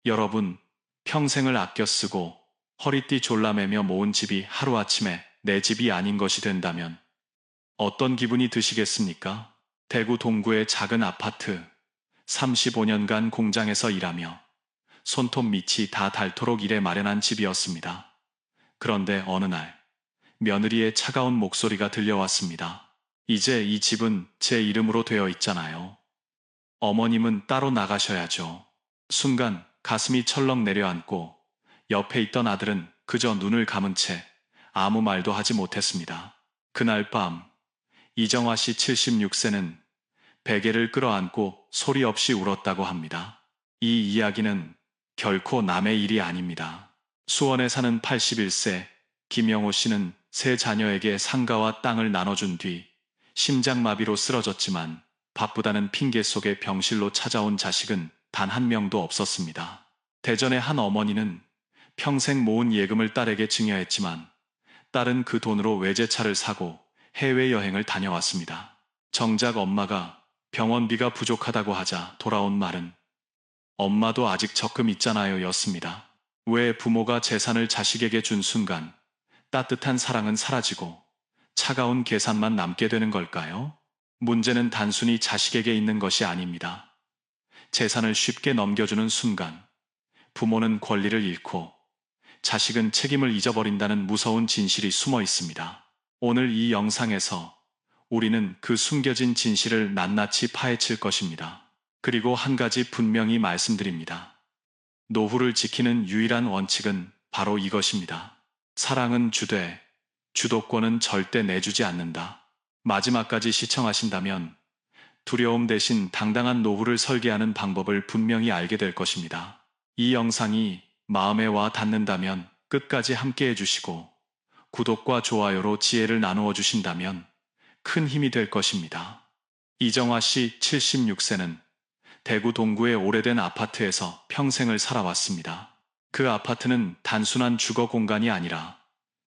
여러분, 평생을 아껴 쓰고 허리띠 졸라매며 모은 집이 하루아침에 내 집이 아닌 것이 된다면 어떤 기분이 드시겠습니까? 대구 동구의 작은 아파트, 35년간 공장에서 일하며 손톱 밑이 다 닳도록 일해 마련한 집이었습니다. 그런데 어느 날 며느리의 차가운 목소리가 들려왔습니다. 이제 이 집은 제 이름으로 되어 있잖아요. 어머님은 따로 나가셔야죠. 순간 가슴이 철렁 내려앉고 옆에 있던 아들은 그저 눈을 감은 채 아무 말도 하지 못했습니다. 그날 밤 이정화 씨 76세는 베개를 끌어안고 소리 없이 울었다고 합니다. 이 이야기는 결코 남의 일이 아닙니다. 수원에 사는 81세 김영호 씨는 세 자녀에게 상가와 땅을 나눠준 뒤 심장마비로 쓰러졌지만 바쁘다는 핑계 속에 병실로 찾아온 자식은 단 한 명도 없었습니다. 대전의 한 어머니는 평생 모은 예금을 딸에게 증여했지만 딸은 그 돈으로 외제차를 사고 해외여행을 다녀왔습니다. 정작 엄마가 병원비가 부족하다고 하자 돌아온 말은 엄마도 아직 적금 있잖아요 였습니다. 왜 부모가 재산을 자식에게 준 순간 따뜻한 사랑은 사라지고 차가운 계산만 남게 되는 걸까요? 문제는 단순히 자식에게 있는 것이 아닙니다. 재산을 쉽게 넘겨주는 순간 부모는 권리를 잃고 자식은 책임을 잊어버린다는 무서운 진실이 숨어 있습니다. 오늘 이 영상에서 우리는 그 숨겨진 진실을 낱낱이 파헤칠 것입니다. 그리고 한 가지 분명히 말씀드립니다. 노후를 지키는 유일한 원칙은 바로 이것입니다. 사랑은 주되 주도권은 절대 내주지 않는다. 마지막까지 시청하신다면 두려움 대신 당당한 노후를 설계하는 방법을 분명히 알게 될 것입니다. 이 영상이 마음에 와 닿는다면 끝까지 함께 해주시고 구독과 좋아요로 지혜를 나누어 주신다면 큰 힘이 될 것입니다. 이정화 씨 76세는 대구 동구의 오래된 아파트에서 평생을 살아왔습니다. 그 아파트는 단순한 주거 공간이 아니라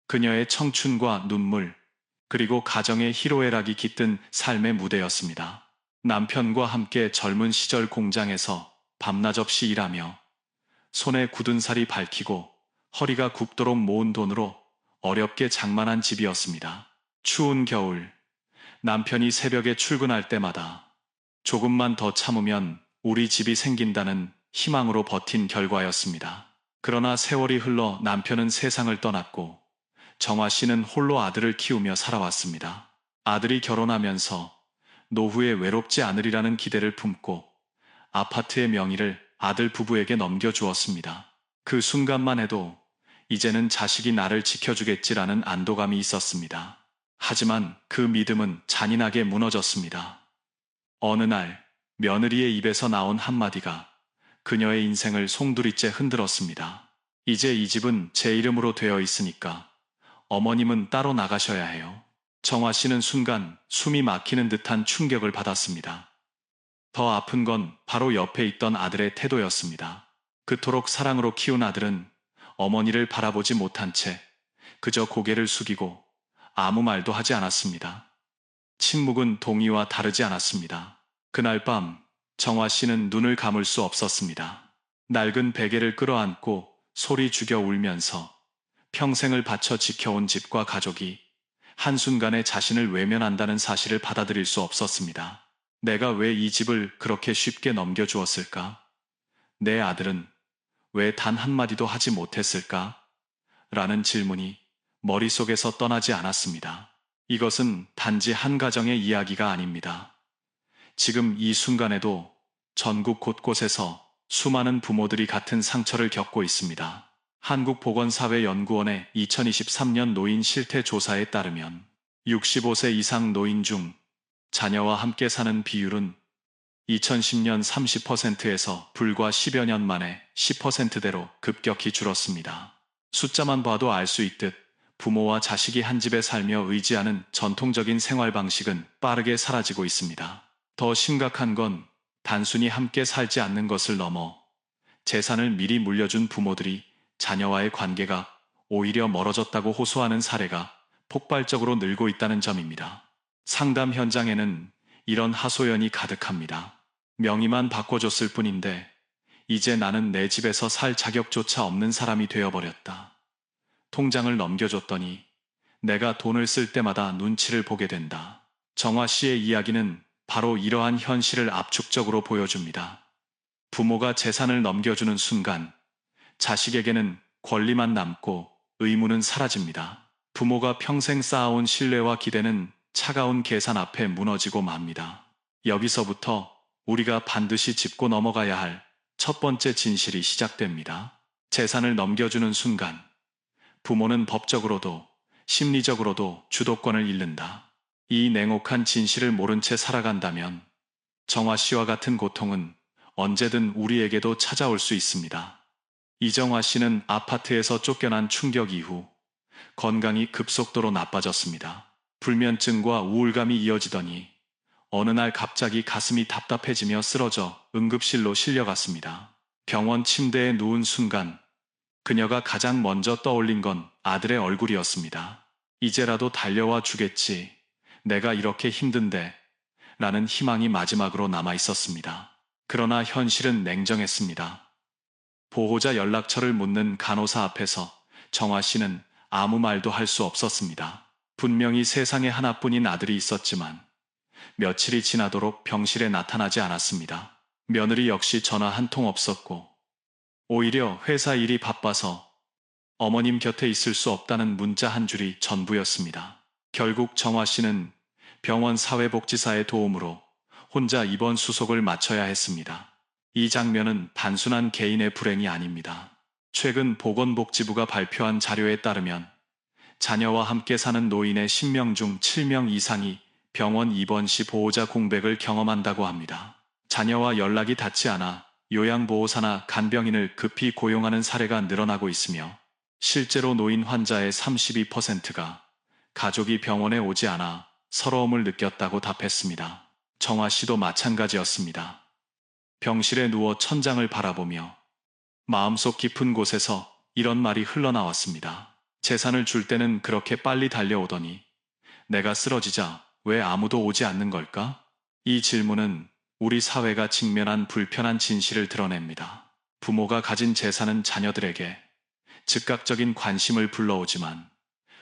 그녀의 청춘과 눈물, 그리고 가정의 희로애락이 깃든 삶의 무대였습니다. 남편과 함께 젊은 시절 공장에서 밤낮 없이 일하며 손에 굳은 살이 밝히고 허리가 굽도록 모은 돈으로 어렵게 장만한 집이었습니다. 추운 겨울, 남편이 새벽에 출근할 때마다 조금만 더 참으면 우리 집이 생긴다는 희망으로 버틴 결과였습니다. 그러나 세월이 흘러 남편은 세상을 떠났고 정화 씨는 홀로 아들을 키우며 살아왔습니다. 아들이 결혼하면서 노후에 외롭지 않으리라는 기대를 품고 아파트의 명의를 아들 부부에게 넘겨주었습니다. 그 순간만 해도 이제는 자식이 나를 지켜주겠지라는 안도감이 있었습니다. 하지만 그 믿음은 잔인하게 무너졌습니다. 어느 날 며느리의 입에서 나온 한마디가 그녀의 인생을 송두리째 흔들었습니다. 이제 이 집은 제 이름으로 되어 있으니까 어머님은 따로 나가셔야 해요. 정화 씨는 순간 숨이 막히는 듯한 충격을 받았습니다. 더 아픈 건 바로 옆에 있던 아들의 태도였습니다. 그토록 사랑으로 키운 아들은 어머니를 바라보지 못한 채 그저 고개를 숙이고 아무 말도 하지 않았습니다. 침묵은 동의와 다르지 않았습니다. 그날 밤 정화 씨는 눈을 감을 수 없었습니다. 낡은 베개를 끌어안고 소리 죽여 울면서 평생을 바쳐 지켜온 집과 가족이 한순간에 자신을 외면한다는 사실을 받아들일 수 없었습니다. 내가 왜 이 집을 그렇게 쉽게 넘겨주었을까? 내 아들은 왜 단 한마디도 하지 못했을까? 라는 질문이 머릿속에서 떠나지 않았습니다. 이것은 단지 한 가정의 이야기가 아닙니다. 지금 이 순간에도 전국 곳곳에서 수많은 부모들이 같은 상처를 겪고 있습니다. 한국보건사회연구원의 2023년 노인 실태 조사에 따르면 65세 이상 노인 중 자녀와 함께 사는 비율은 2010년 30%에서 불과 10여 년 만에 10%대로 급격히 줄었습니다. 숫자만 봐도 알 수 있듯 부모와 자식이 한 집에 살며 의지하는 전통적인 생활 방식은 빠르게 사라지고 있습니다. 더 심각한 건 단순히 함께 살지 않는 것을 넘어 재산을 미리 물려준 부모들이 자녀와의 관계가 오히려 멀어졌다고 호소하는 사례가 폭발적으로 늘고 있다는 점입니다. 상담 현장에는 이런 하소연이 가득합니다. 명의만 바꿔줬을 뿐인데 이제 나는 내 집에서 살 자격조차 없는 사람이 되어버렸다. 통장을 넘겨줬더니 내가 돈을 쓸 때마다 눈치를 보게 된다. 정화 씨의 이야기는 바로 이러한 현실을 압축적으로 보여줍니다. 부모가 재산을 넘겨주는 순간 자식에게는 권리만 남고 의무는 사라집니다. 부모가 평생 쌓아온 신뢰와 기대는 차가운 계산 앞에 무너지고 맙니다. 여기서부터 우리가 반드시 짚고 넘어가야 할 첫 번째 진실이 시작됩니다. 재산을 넘겨주는 순간 부모는 법적으로도 심리적으로도 주도권을 잃는다. 이 냉혹한 진실을 모른 채 살아간다면 정화 씨와 같은 고통은 언제든 우리에게도 찾아올 수 있습니다. 이정화 씨는 아파트에서 쫓겨난 충격 이후 건강이 급속도로 나빠졌습니다. 불면증과 우울감이 이어지더니 어느 날 갑자기 가슴이 답답해지며 쓰러져 응급실로 실려갔습니다. 병원 침대에 누운 순간 그녀가 가장 먼저 떠올린 건 아들의 얼굴이었습니다. 이제라도 달려와 주겠지. 내가 이렇게 힘든데. 라는 희망이 마지막으로 남아 있었습니다. 그러나 현실은 냉정했습니다. 보호자 연락처를 묻는 간호사 앞에서 정화 씨는 아무 말도 할 수 없었습니다. 분명히 세상에 하나뿐인 아들이 있었지만 며칠이 지나도록 병실에 나타나지 않았습니다. 며느리 역시 전화 한 통 없었고 오히려 회사 일이 바빠서 어머님 곁에 있을 수 없다는 문자 한 줄이 전부였습니다. 결국 정화 씨는 병원 사회복지사의 도움으로 혼자 입원 수속을 마쳐야 했습니다. 이 장면은 단순한 개인의 불행이 아닙니다. 최근 보건복지부가 발표한 자료에 따르면 자녀와 함께 사는 노인의 10명 중 7명 이상이 병원 입원 시 보호자 공백을 경험한다고 합니다. 자녀와 연락이 닿지 않아 요양보호사나 간병인을 급히 고용하는 사례가 늘어나고 있으며 실제로 노인 환자의 32%가 가족이 병원에 오지 않아 서러움을 느꼈다고 답했습니다. 정화 씨도 마찬가지였습니다. 병실에 누워 천장을 바라보며 마음속 깊은 곳에서 이런 말이 흘러나왔습니다. 재산을 줄 때는 그렇게 빨리 달려오더니 내가 쓰러지자 왜 아무도 오지 않는 걸까? 이 질문은 우리 사회가 직면한 불편한 진실을 드러냅니다. 부모가 가진 재산은 자녀들에게 즉각적인 관심을 불러오지만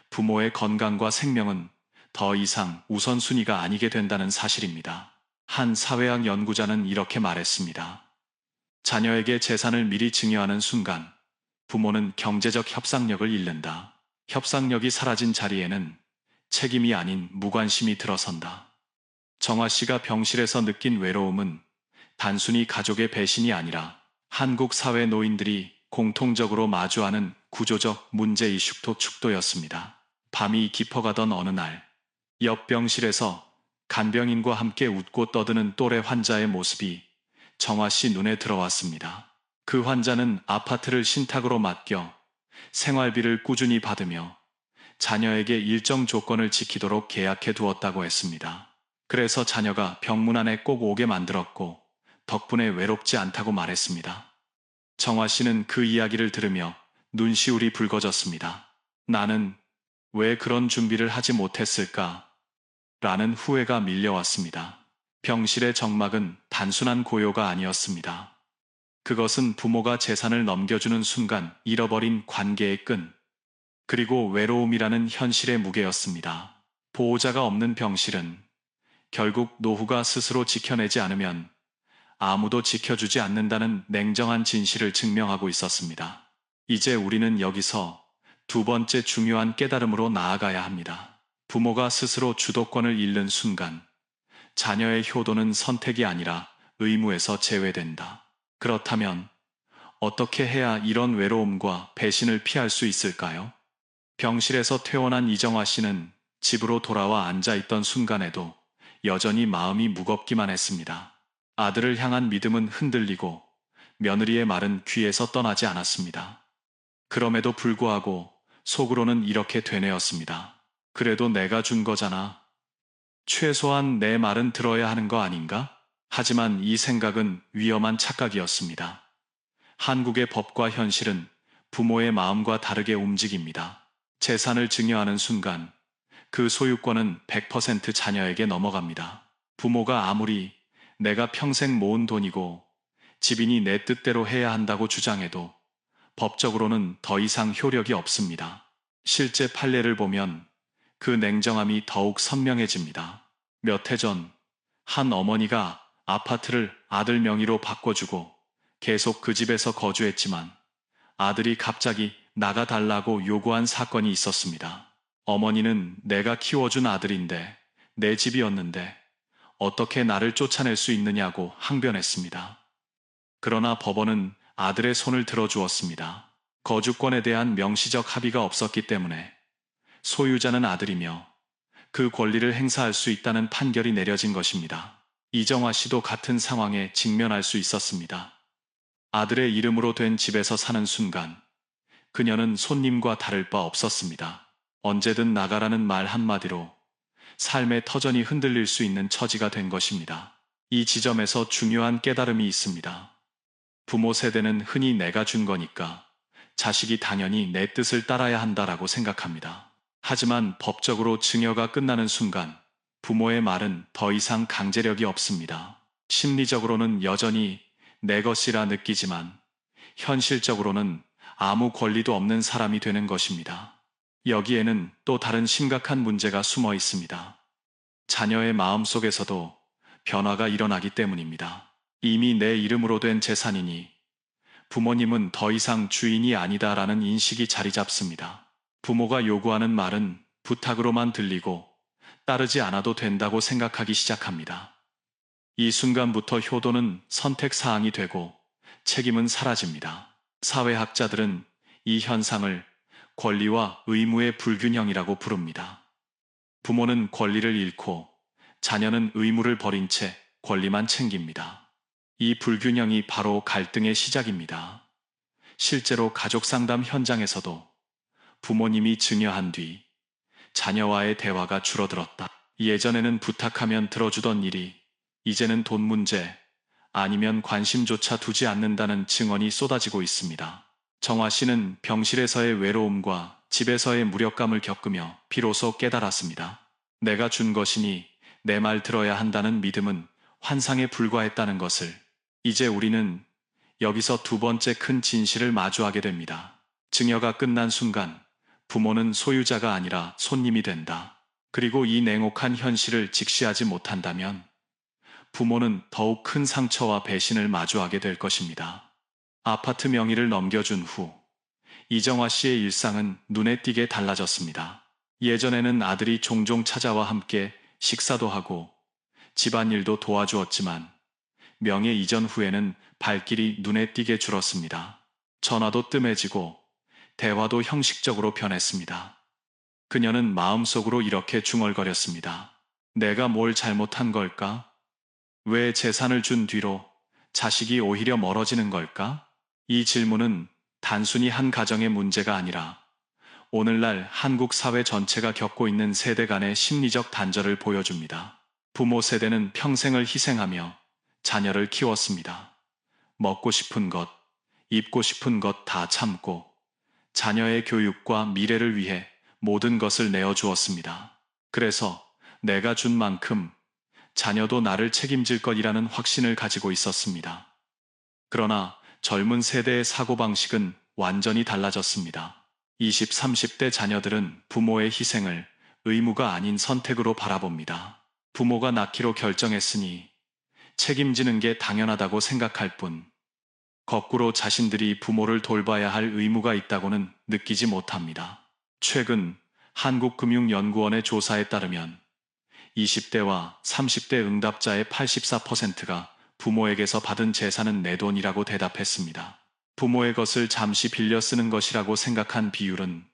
부모의 건강과 생명은 더 이상 우선순위가 아니게 된다는 사실입니다. 한 사회학 연구자는 이렇게 말했습니다. 자녀에게 재산을 미리 증여하는 순간 부모는 경제적 협상력을 잃는다. 협상력이 사라진 자리에는 책임이 아닌 무관심이 들어선다. 정화 씨가 병실에서 느낀 외로움은 단순히 가족의 배신이 아니라 한국 사회 노인들이 공통적으로 마주하는 구조적 문제 이슈도 축도였습니다. 밤이 깊어가던 어느 날, 옆 병실에서 간병인과 함께 웃고 떠드는 또래 환자의 모습이 정화 씨 눈에 들어왔습니다. 그 환자는 아파트를 신탁으로 맡겨 생활비를 꾸준히 받으며 자녀에게 일정 조건을 지키도록 계약해 두었다고 했습니다. 그래서 자녀가 병문안에 꼭 오게 만들었고 덕분에 외롭지 않다고 말했습니다. 정화 씨는 그 이야기를 들으며 눈시울이 붉어졌습니다. 나는 왜 그런 준비를 하지 못했을까? 라는 후회가 밀려왔습니다. 병실의 적막은 단순한 고요가 아니었습니다. 그것은 부모가 재산을 넘겨주는 순간 잃어버린 관계의 끈, 그리고 외로움이라는 현실의 무게였습니다. 보호자가 없는 병실은 결국 노후가 스스로 지켜내지 않으면 아무도 지켜주지 않는다는 냉정한 진실을 증명하고 있었습니다. 이제 우리는 여기서 두 번째 중요한 깨달음으로 나아가야 합니다. 부모가 스스로 주도권을 잃는 순간 자녀의 효도는 선택이 아니라 의무에서 제외된다. 그렇다면 어떻게 해야 이런 외로움과 배신을 피할 수 있을까요? 병실에서 퇴원한 이정화 씨는 집으로 돌아와 앉아있던 순간에도 여전히 마음이 무겁기만 했습니다. 아들을 향한 믿음은 흔들리고 며느리의 말은 귀에서 떠나지 않았습니다. 그럼에도 불구하고 속으로는 이렇게 되뇌었습니다. 그래도 내가 준 거잖아. 최소한 내 말은 들어야 하는 거 아닌가? 하지만 이 생각은 위험한 착각이었습니다. 한국의 법과 현실은 부모의 마음과 다르게 움직입니다. 재산을 증여하는 순간 그 소유권은 100% 자녀에게 넘어갑니다. 부모가 아무리 내가 평생 모은 돈이고 집인이 내 뜻대로 해야 한다고 주장해도 법적으로는 더 이상 효력이 없습니다. 실제 판례를 보면 그 냉정함이 더욱 선명해집니다. 몇 해 전 한 어머니가 아파트를 아들 명의로 바꿔주고 계속 그 집에서 거주했지만 아들이 갑자기 나가달라고 요구한 사건이 있었습니다. 어머니는 내가 키워준 아들인데 내 집이었는데 어떻게 나를 쫓아낼 수 있느냐고 항변했습니다. 그러나 법원은 아들의 손을 들어주었습니다. 거주권에 대한 명시적 합의가 없었기 때문에 소유자는 아들이며 그 권리를 행사할 수 있다는 판결이 내려진 것입니다. 이정화 씨도 같은 상황에 직면할 수 있었습니다. 아들의 이름으로 된 집에서 사는 순간 그녀는 손님과 다를 바 없었습니다. 언제든 나가라는 말 한마디로 삶의 터전이 흔들릴 수 있는 처지가 된 것입니다. 이 지점에서 중요한 깨달음이 있습니다. 부모 세대는 흔히 내가 준 거니까 자식이 당연히 내 뜻을 따라야 한다라고 생각합니다. 하지만 법적으로 증여가 끝나는 순간 부모의 말은 더 이상 강제력이 없습니다. 심리적으로는 여전히 내 것이라 느끼지만 현실적으로는 아무 권리도 없는 사람이 되는 것입니다. 여기에는 또 다른 심각한 문제가 숨어 있습니다. 자녀의 마음속에서도 변화가 일어나기 때문입니다. 이미 내 이름으로 된 재산이니 부모님은 더 이상 주인이 아니다라는 인식이 자리 잡습니다. 부모가 요구하는 말은 부탁으로만 들리고 따르지 않아도 된다고 생각하기 시작합니다. 이 순간부터 효도는 선택사항이 되고 책임은 사라집니다. 사회학자들은 이 현상을 권리와 의무의 불균형이라고 부릅니다. 부모는 권리를 잃고 자녀는 의무를 버린 채 권리만 챙깁니다. 이 불균형이 바로 갈등의 시작입니다. 실제로 가족 상담 현장에서도 부모님이 증여한 뒤 자녀와의 대화가 줄어들었다. 예전에는 부탁하면 들어주던 일이 이제는 돈 문제 아니면 관심조차 두지 않는다는 증언이 쏟아지고 있습니다. 정화 씨는 병실에서의 외로움과 집에서의 무력감을 겪으며 비로소 깨달았습니다. 내가 준 것이니 내 말 들어야 한다는 믿음은 환상에 불과했다는 것을. 이제 우리는 여기서 두 번째 큰 진실을 마주하게 됩니다. 증여가 끝난 순간 부모는 소유자가 아니라 손님이 된다. 그리고 이 냉혹한 현실을 직시하지 못한다면 부모는 더욱 큰 상처와 배신을 마주하게 될 것입니다. 아파트 명의를 넘겨준 후 이정화 씨의 일상은 눈에 띄게 달라졌습니다. 예전에는 아들이 종종 찾아와 함께 식사도 하고 집안일도 도와주었지만 명예 이전 후에는 발길이 눈에 띄게 줄었습니다. 전화도 뜸해지고 대화도 형식적으로 변했습니다. 그녀는 마음속으로 이렇게 중얼거렸습니다. 내가 뭘 잘못한 걸까? 왜 재산을 준 뒤로 자식이 오히려 멀어지는 걸까? 이 질문은 단순히 한 가정의 문제가 아니라 오늘날 한국 사회 전체가 겪고 있는 세대 간의 심리적 단절을 보여줍니다. 부모 세대는 평생을 희생하며 자녀를 키웠습니다. 먹고 싶은 것, 입고 싶은 것 다 참고 자녀의 교육과 미래를 위해 모든 것을 내어주었습니다. 그래서 내가 준 만큼 자녀도 나를 책임질 것이라는 확신을 가지고 있었습니다. 그러나 젊은 세대의 사고방식은 완전히 달라졌습니다. 20, 30대 자녀들은 부모의 희생을 의무가 아닌 선택으로 바라봅니다. 부모가 낳기로 결정했으니 책임지는 게 당연하다고 생각할 뿐, 거꾸로 자신들이 부모를 돌봐야 할 의무가 있다고는 느끼지 못합니다. 최근 한국금융연구원의 조사에 따르면 20대와 30대 응답자의 84%가 부모에게서 받은 재산은 내 돈이라고 대답했습니다. 부모의 것을 잠시 빌려 쓰는 것이라고 생각한 비율은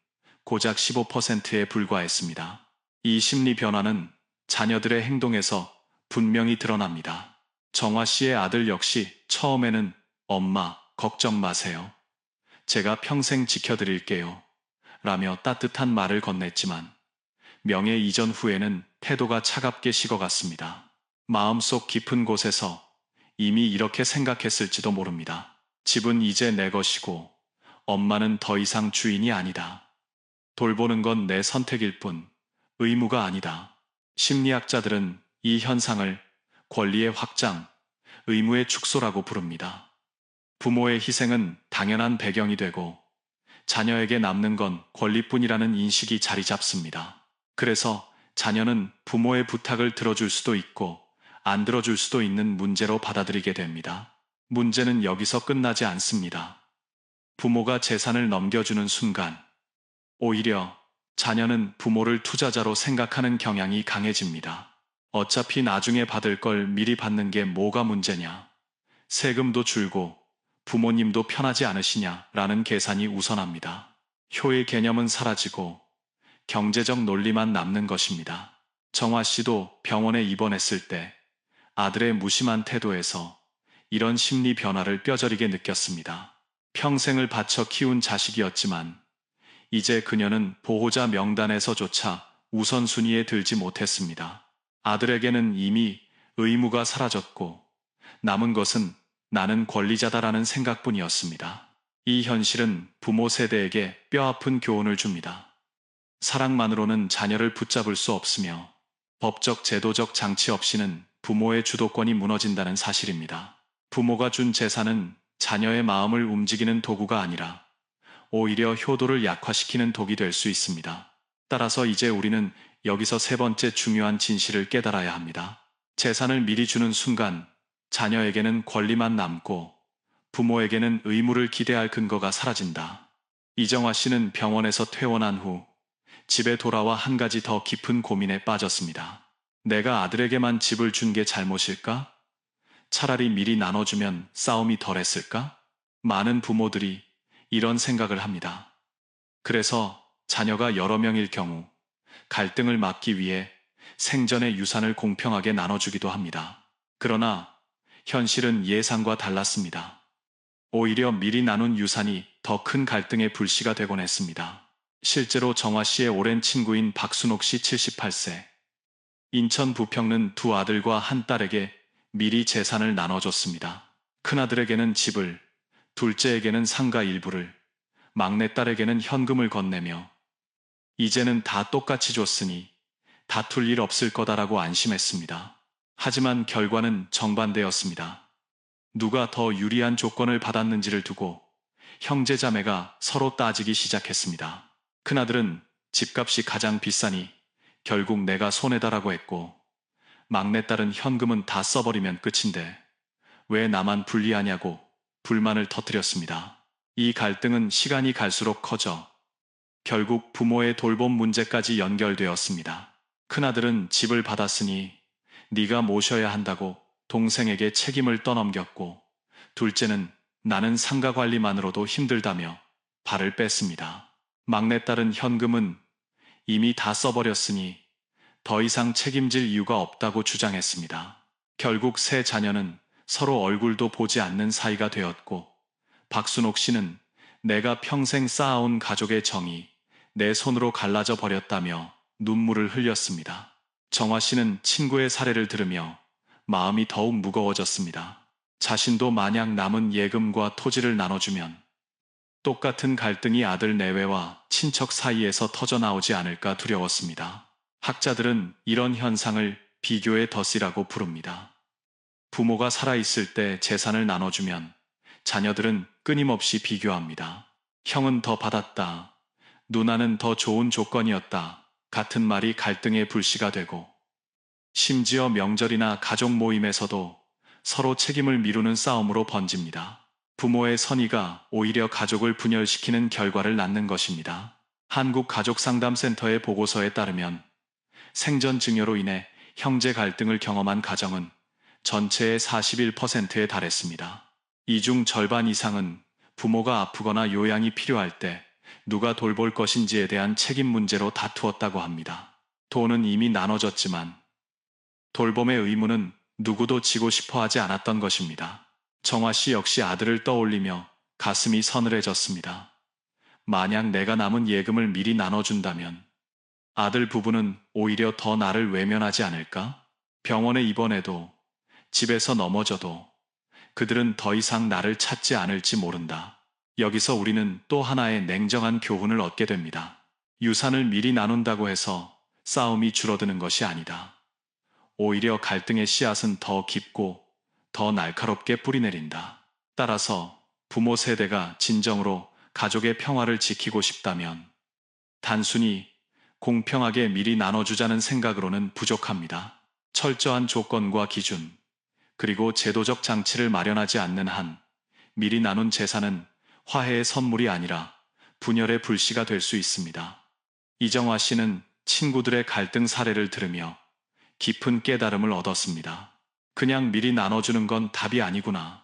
고작 15%에 불과했습니다. 이 심리 변화는 자녀들의 행동에서 분명히 드러납니다. 정화 씨의 아들 역시 처음에는 엄마, 걱정 마세요. 제가 평생 지켜드릴게요. 라며 따뜻한 말을 건넸지만 명예 이전 후에는 태도가 차갑게 식어갔습니다. 마음속 깊은 곳에서 이미 이렇게 생각했을지도 모릅니다. 집은 이제 내 것이고 엄마는 더 이상 주인이 아니다. 돌보는 건 내 선택일 뿐 의무가 아니다. 심리학자들은 이 현상을 권리의 확장, 의무의 축소라고 부릅니다. 부모의 희생은 당연한 배경이 되고 자녀에게 남는 건 권리뿐이라는 인식이 자리 잡습니다. 그래서 자녀는 부모의 부탁을 들어줄 수도 있고 안 들어줄 수도 있는 문제로 받아들이게 됩니다. 문제는 여기서 끝나지 않습니다. 부모가 재산을 넘겨주는 순간 오히려 자녀는 부모를 투자자로 생각하는 경향이 강해집니다. 어차피 나중에 받을 걸 미리 받는 게 뭐가 문제냐. 세금도 줄고 부모님도 편하지 않으시냐라는 계산이 우선합니다. 효의 개념은 사라지고 경제적 논리만 남는 것입니다. 정화 씨도 병원에 입원했을 때 아들의 무심한 태도에서 이런 심리 변화를 뼈저리게 느꼈습니다. 평생을 바쳐 키운 자식이었지만 이제 그녀는 보호자 명단에서조차 우선순위에 들지 못했습니다. 아들에게는 이미 의무가 사라졌고 남은 것은 나는 권리자다라는 생각뿐이었습니다. 이 현실은 부모 세대에게 뼈아픈 교훈을 줍니다. 사랑만으로는 자녀를 붙잡을 수 없으며 법적 제도적 장치 없이는 부모의 주도권이 무너진다는 사실입니다. 부모가 준 재산은 자녀의 마음을 움직이는 도구가 아니라 오히려 효도를 약화시키는 독이 될 수 있습니다. 따라서 이제 우리는 여기서 세 번째 중요한 진실을 깨달아야 합니다. 재산을 미리 주는 순간 자녀에게는 권리만 남고 부모에게는 의무를 기대할 근거가 사라진다. 이정화 씨는 병원에서 퇴원한 후 집에 돌아와 한 가지 더 깊은 고민에 빠졌습니다. 내가 아들에게만 집을 준 게 잘못일까? 차라리 미리 나눠주면 싸움이 덜했을까? 많은 부모들이 이런 생각을 합니다. 그래서 자녀가 여러 명일 경우 갈등을 막기 위해 생전의 유산을 공평하게 나눠주기도 합니다. 그러나 현실은 예상과 달랐습니다. 오히려 미리 나눈 유산이 더 큰 갈등의 불씨가 되곤 했습니다. 실제로 정화 씨의 오랜 친구인 박순옥 씨 78세, 인천 부평는 두 아들과 한 딸에게 미리 재산을 나눠줬습니다. 큰아들에게는 집을, 둘째에게는 상가 일부를, 막내딸에게는 현금을 건네며 이제는 다 똑같이 줬으니 다툴 일 없을 거다라고 안심했습니다. 하지만 결과는 정반대였습니다. 누가 더 유리한 조건을 받았는지를 두고 형제자매가 서로 따지기 시작했습니다. 큰아들은 집값이 가장 비싸니 결국 내가 손해다라고 했고 막내딸은 현금은 다 써버리면 끝인데 왜 나만 불리하냐고 불만을 터뜨렸습니다. 이 갈등은 시간이 갈수록 커져 결국 부모의 돌봄 문제까지 연결되었습니다. 큰아들은 집을 받았으니 네가 모셔야 한다고 동생에게 책임을 떠넘겼고 둘째는 나는 상가 관리만으로도 힘들다며 발을 뺐습니다. 막내딸은 현금은 이미 다 써버렸으니 더 이상 책임질 이유가 없다고 주장했습니다. 결국 세 자녀는 서로 얼굴도 보지 않는 사이가 되었고 박순옥 씨는 내가 평생 쌓아온 가족의 정이 내 손으로 갈라져 버렸다며 눈물을 흘렸습니다. 정화 씨는 친구의 사례를 들으며 마음이 더욱 무거워졌습니다. 자신도 만약 남은 예금과 토지를 나눠주면 똑같은 갈등이 아들 내외와 친척 사이에서 터져나오지 않을까 두려웠습니다. 학자들은 이런 현상을 비교의 덫이라고 부릅니다. 부모가 살아있을 때 재산을 나눠주면 자녀들은 끊임없이 비교합니다. 형은 더 받았다. 누나는 더 좋은 조건이었다. 같은 말이 갈등의 불씨가 되고 심지어 명절이나 가족 모임에서도 서로 책임을 미루는 싸움으로 번집니다. 부모의 선의가 오히려 가족을 분열시키는 결과를 낳는 것입니다. 한국가족상담센터의 보고서에 따르면 생전 증여로 인해 형제 갈등을 경험한 가정은 전체의 41%에 달했습니다. 이 중 절반 이상은 부모가 아프거나 요양이 필요할 때 누가 돌볼 것인지에 대한 책임 문제로 다투었다고 합니다. 돈은 이미 나눠졌지만 돌봄의 의무는 누구도 지고 싶어 하지 않았던 것입니다. 정화 씨 역시 아들을 떠올리며 가슴이 서늘해졌습니다. 만약 내가 남은 예금을 미리 나눠준다면 아들 부부는 오히려 더 나를 외면하지 않을까? 병원에 입원해도 집에서 넘어져도 그들은 더 이상 나를 찾지 않을지 모른다. 여기서 우리는 또 하나의 냉정한 교훈을 얻게 됩니다. 유산을 미리 나눈다고 해서 싸움이 줄어드는 것이 아니다. 오히려 갈등의 씨앗은 더 깊고 더 날카롭게 뿌리내린다. 따라서 부모 세대가 진정으로 가족의 평화를 지키고 싶다면 단순히 공평하게 미리 나눠주자는 생각으로는 부족합니다. 철저한 조건과 기준, 그리고 제도적 장치를 마련하지 않는 한 미리 나눈 재산은 화해의 선물이 아니라 분열의 불씨가 될 수 있습니다. 이정화 씨는 친구들의 갈등 사례를 들으며 깊은 깨달음을 얻었습니다. 그냥 미리 나눠주는 건 답이 아니구나.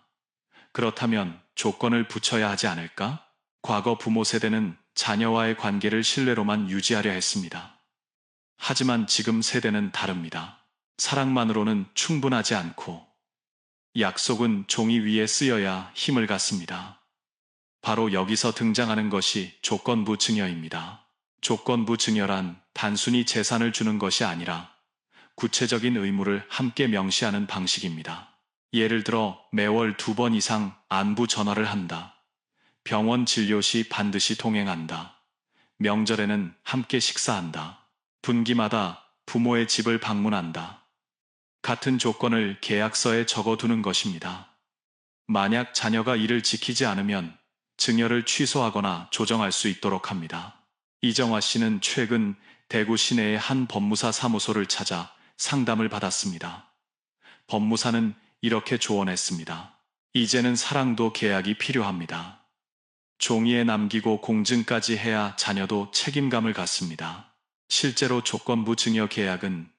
그렇다면 조건을 붙여야 하지 않을까? 과거 부모 세대는 자녀와의 관계를 신뢰로만 유지하려 했습니다. 하지만 지금 세대는 다릅니다. 사랑만으로는 충분하지 않고 약속은 종이 위에 쓰여야 힘을 갖습니다. 바로 여기서 등장하는 것이 조건부 증여입니다. 조건부 증여란 단순히 재산을 주는 것이 아니라 구체적인 의무를 함께 명시하는 방식입니다. 예를 들어 매월 2번 이상 안부 전화를 한다. 병원 진료 시 반드시 동행한다. 명절에는 함께 식사한다. 분기마다 부모의 집을 방문한다. 같은 조건을 계약서에 적어두는 것입니다. 만약 자녀가 이를 지키지 않으면 증여를 취소하거나 조정할 수 있도록 합니다. 이정화 씨는 최근 대구 시내의 한 법무사 사무소를 찾아 상담을 받았습니다. 법무사는 이렇게 조언했습니다. 이제는 사랑도 계약이 필요합니다. 종이에 남기고 공증까지 해야 자녀도 책임감을 갖습니다. 실제로 조건부 증여 계약은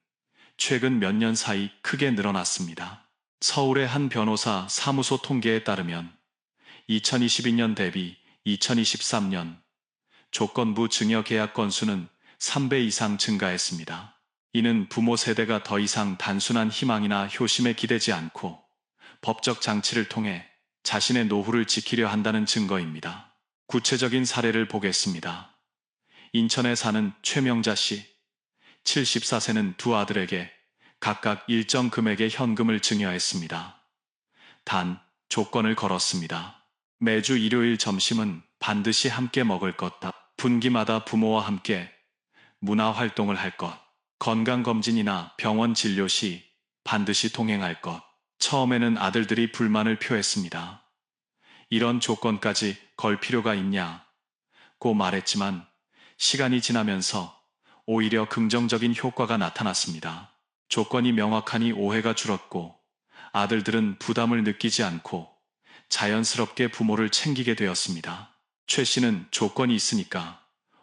최근 몇 년 사이 크게 늘어났습니다. 서울의 한 변호사 사무소 통계에 따르면 2022년 대비 2023년 조건부 증여 계약 건수는 3배 이상 증가했습니다. 이는 부모 세대가 더 이상 단순한 희망이나 효심에 기대지 않고 법적 장치를 통해 자신의 노후를 지키려 한다는 증거입니다. 구체적인 사례를 보겠습니다. 인천에 사는 최명자 씨, 74세는 두 아들에게 각각 일정 금액의 현금을 증여했습니다. 단, 조건을 걸었습니다. 매주 일요일 점심은 반드시 함께 먹을 것, 분기마다 부모와 함께 문화활동을 할 것, 건강검진이나 병원 진료 시 반드시 동행할 것. 처음에는 아들들이 불만을 표했습니다. 이런 조건까지 걸 필요가 있냐고 말했지만 시간이 지나면서 오히려 긍정적인 효과가 나타났습니다. 조건이 명확하니 오해가 줄었고 아들들은 부담을 느끼지 않고 자연스럽게 부모를 챙기게 되었습니다. 최 씨는 조건이 있으니까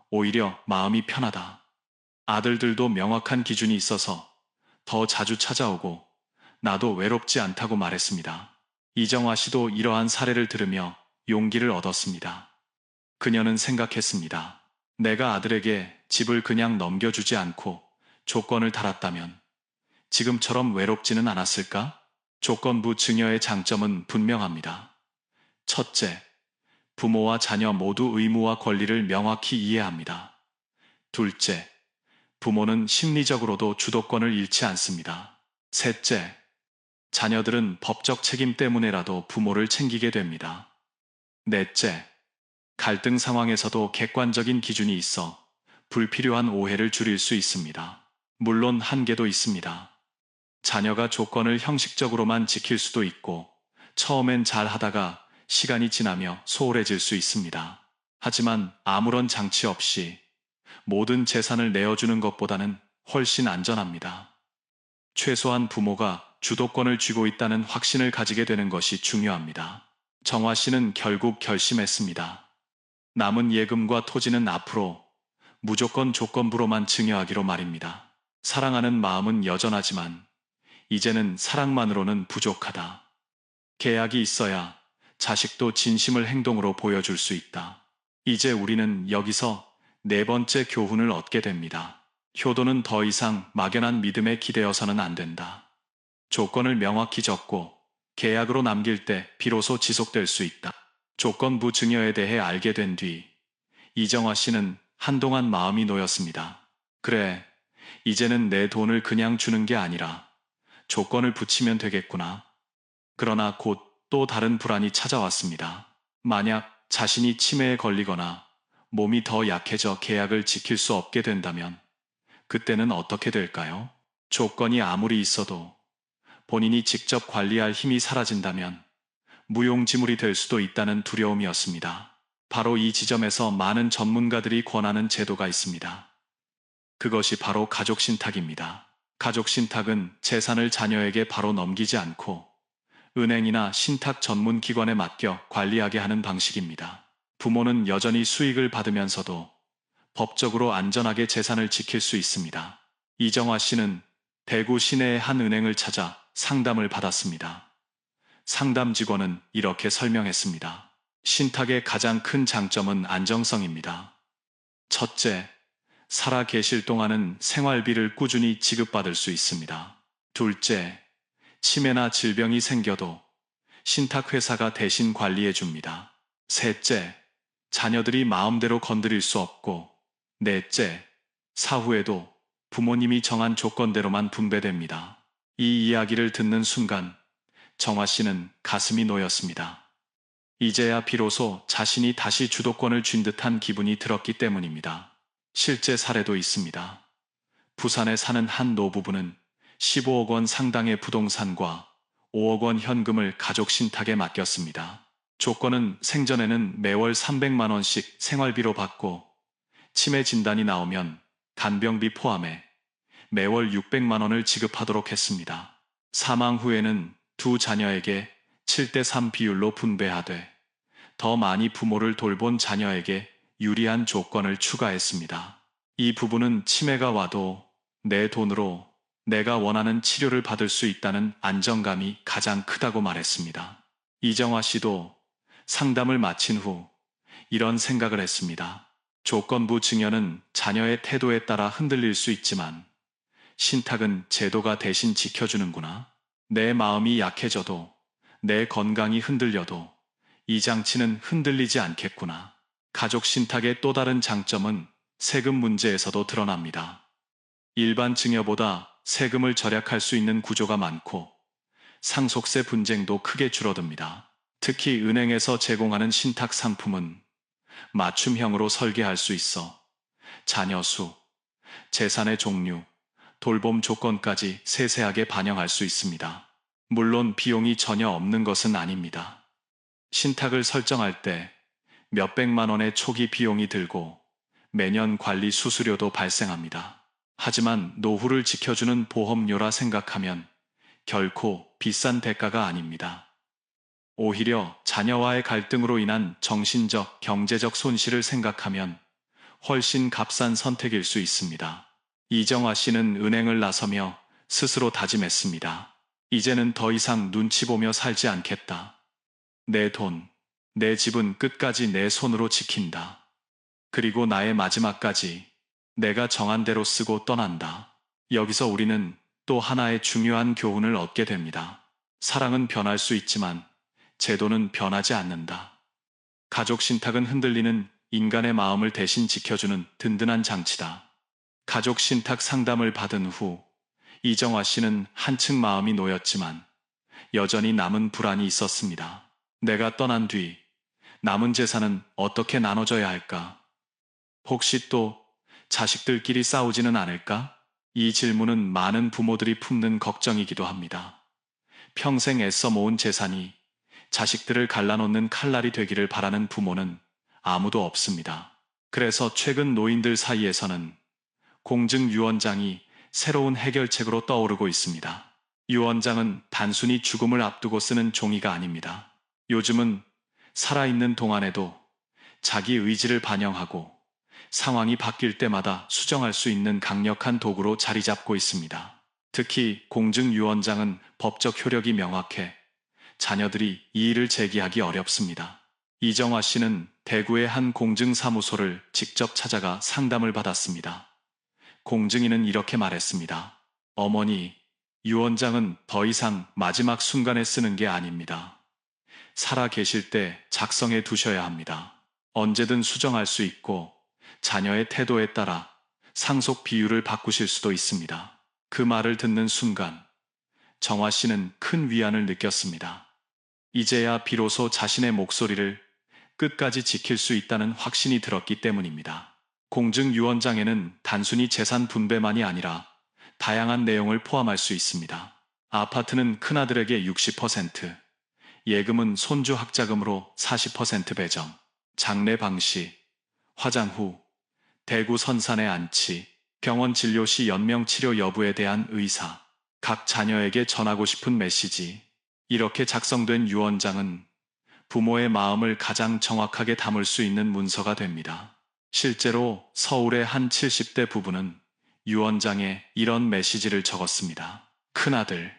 오히려 마음이 편하다. 아들들도 명확한 기준이 있어서 더 자주 찾아오고 나도 외롭지 않다고 말했습니다. 이정화 씨도 이러한 사례를 들으며 용기를 얻었습니다. 그녀는 생각했습니다. 내가 아들에게 집을 그냥 넘겨주지 않고 조건을 달았다면 지금처럼 외롭지는 않았을까? 조건부 증여의 장점은 분명합니다. 첫째, 부모와 자녀 모두 의무와 권리를 명확히 이해합니다. 둘째, 부모는 심리적으로도 주도권을 잃지 않습니다. 셋째, 자녀들은 법적 책임 때문에라도 부모를 챙기게 됩니다. 넷째, 갈등 상황에서도 객관적인 기준이 있어 불필요한 오해를 줄일 수 있습니다. 물론 한계도 있습니다. 자녀가 조건을 형식적으로만 지킬 수도 있고 처음엔 잘 하다가 시간이 지나며 소홀해질 수 있습니다. 하지만 아무런 장치 없이 모든 재산을 내어주는 것보다는 훨씬 안전합니다. 최소한 부모가 주도권을 쥐고 있다는 확신을 가지게 되는 것이 중요합니다. 정화 씨는 결국 결심했습니다. 남은 예금과 토지는 앞으로 무조건 조건부로만 증여하기로 말입니다. 사랑하는 마음은 여전하지만 이제는 사랑만으로는 부족하다. 계약이 있어야 자식도 진심을 행동으로 보여줄 수 있다. 이제 우리는 여기서 네 번째 교훈을 얻게 됩니다. 효도는 더 이상 막연한 믿음에 기대어서는 안 된다. 조건을 명확히 적고 계약으로 남길 때 비로소 지속될 수 있다. 조건부 증여에 대해 알게 된 뒤 이정화 씨는 한동안 마음이 놓였습니다. 그래, 이제는 내 돈을 그냥 주는 게 아니라 조건을 붙이면 되겠구나. 그러나 곧 또 다른 불안이 찾아왔습니다. 만약 자신이 치매에 걸리거나 몸이 더 약해져 계약을 지킬 수 없게 된다면 그때는 어떻게 될까요? 조건이 아무리 있어도 본인이 직접 관리할 힘이 사라진다면 무용지물이 될 수도 있다는 두려움이었습니다. 바로 이 지점에서 많은 전문가들이 권하는 제도가 있습니다. 그것이 바로 가족신탁입니다. 가족신탁은 재산을 자녀에게 바로 넘기지 않고 은행이나 신탁 전문 기관에 맡겨 관리하게 하는 방식입니다. 부모는 여전히 수익을 받으면서도 법적으로 안전하게 재산을 지킬 수 있습니다. 이정화 씨는 대구 시내의 한 은행을 찾아 상담을 받았습니다. 상담 직원은 이렇게 설명했습니다. 신탁의 가장 큰 장점은 안정성입니다. 첫째, 살아 계실 동안은 생활비를 꾸준히 지급받을 수 있습니다. 둘째, 치매나 질병이 생겨도 신탁회사가 대신 관리해 줍니다. 셋째, 자녀들이 마음대로 건드릴 수 없고, 넷째, 사후에도 부모님이 정한 조건대로만 분배됩니다. 이 이야기를 듣는 순간 정화 씨는 가슴이 놓였습니다. 이제야 비로소 자신이 다시 주도권을 쥔 듯한 기분이 들었기 때문입니다. 실제 사례도 있습니다. 부산에 사는 한 노부부는 15억 원 상당의 부동산과 5억 원 현금을 가족 신탁에 맡겼습니다. 조건은 생전에는 매월 300만 원씩 생활비로 받고 치매 진단이 나오면 간병비 포함해 매월 600만 원을 지급하도록 했습니다. 사망 후에는 두 자녀에게 7대3 비율로 분배하되 더 많이 부모를 돌본 자녀에게 유리한 조건을 추가했습니다. 이 부부는 치매가 와도 내 돈으로 내가 원하는 치료를 받을 수 있다는 안정감이 가장 크다고 말했습니다. 이정화 씨도 상담을 마친 후 이런 생각을 했습니다. 조건부 증여는 자녀의 태도에 따라 흔들릴 수 있지만 신탁은 제도가 대신 지켜주는구나. 내 마음이 약해져도 내 건강이 흔들려도 이 장치는 흔들리지 않겠구나. 가족 신탁의 또 다른 장점은 세금 문제에서도 드러납니다. 일반 증여보다 세금을 절약할 수 있는 구조가 많고 상속세 분쟁도 크게 줄어듭니다. 특히 은행에서 제공하는 신탁 상품은 맞춤형으로 설계할 수 있어 자녀 수, 재산의 종류, 돌봄 조건까지 세세하게 반영할 수 있습니다. 물론 비용이 전혀 없는 것은 아닙니다. 신탁을 설정할 때 몇백만 원의 초기 비용이 들고 매년 관리 수수료도 발생합니다. 하지만 노후를 지켜주는 보험료라 생각하면 결코 비싼 대가가 아닙니다. 오히려 자녀와의 갈등으로 인한 정신적, 경제적 손실을 생각하면 훨씬 값싼 선택일 수 있습니다. 이정화 씨는 은행을 나서며 스스로 다짐했습니다. 이제는 더 이상 눈치 보며 살지 않겠다. 내 돈, 내 집은 끝까지 내 손으로 지킨다. 그리고 나의 마지막까지 내가 정한 대로 쓰고 떠난다. 여기서 우리는 또 하나의 중요한 교훈을 얻게 됩니다. 사랑은 변할 수 있지만 제도는 변하지 않는다. 가족 신탁은 흔들리는 인간의 마음을 대신 지켜주는 든든한 장치다. 가족 신탁 상담을 받은 후 이정화 씨는 한층 마음이 놓였지만 여전히 남은 불안이 있었습니다. 내가 떠난 뒤 남은 재산은 어떻게 나눠져야 할까? 혹시 또 자식들끼리 싸우지는 않을까? 이 질문은 많은 부모들이 품는 걱정이기도 합니다. 평생 애써 모은 재산이 자식들을 갈라놓는 칼날이 되기를 바라는 부모는 아무도 없습니다. 그래서 최근 노인들 사이에서는 공증유언장이 새로운 해결책으로 떠오르고 있습니다. 유언장은 단순히 죽음을 앞두고 쓰는 종이가 아닙니다. 요즘은 살아있는 동안에도 자기 의지를 반영하고 상황이 바뀔 때마다 수정할 수 있는 강력한 도구로 자리 잡고 있습니다. 특히 공증유언장은 법적 효력이 명확해 자녀들이 이의를 제기하기 어렵습니다. 이정화 씨는 대구의 한 공증사무소를 직접 찾아가 상담을 받았습니다. 공증인은 이렇게 말했습니다. 어머니, 유언장은 더 이상 마지막 순간에 쓰는 게 아닙니다. 살아 계실 때 작성해 두셔야 합니다. 언제든 수정할 수 있고 자녀의 태도에 따라 상속 비율을 바꾸실 수도 있습니다. 그 말을 듣는 순간 정화 씨는 큰 위안을 느꼈습니다. 이제야 비로소 자신의 목소리를 끝까지 지킬 수 있다는 확신이 들었기 때문입니다. 공증유언장에는 단순히 재산 분배만이 아니라 다양한 내용을 포함할 수 있습니다. 아파트는 큰아들에게 60%, 예금은 손주 학자금으로 40% 배정, 장례 방시, 화장 후, 대구 선산의 안치, 병원 진료 시 연명 치료 여부에 대한 의사, 각 자녀에게 전하고 싶은 메시지. 이렇게 작성된 유언장은 부모의 마음을 가장 정확하게 담을 수 있는 문서가 됩니다. 실제로 서울의 한 70대 부부는 유언장에 이런 메시지를 적었습니다. 큰아들,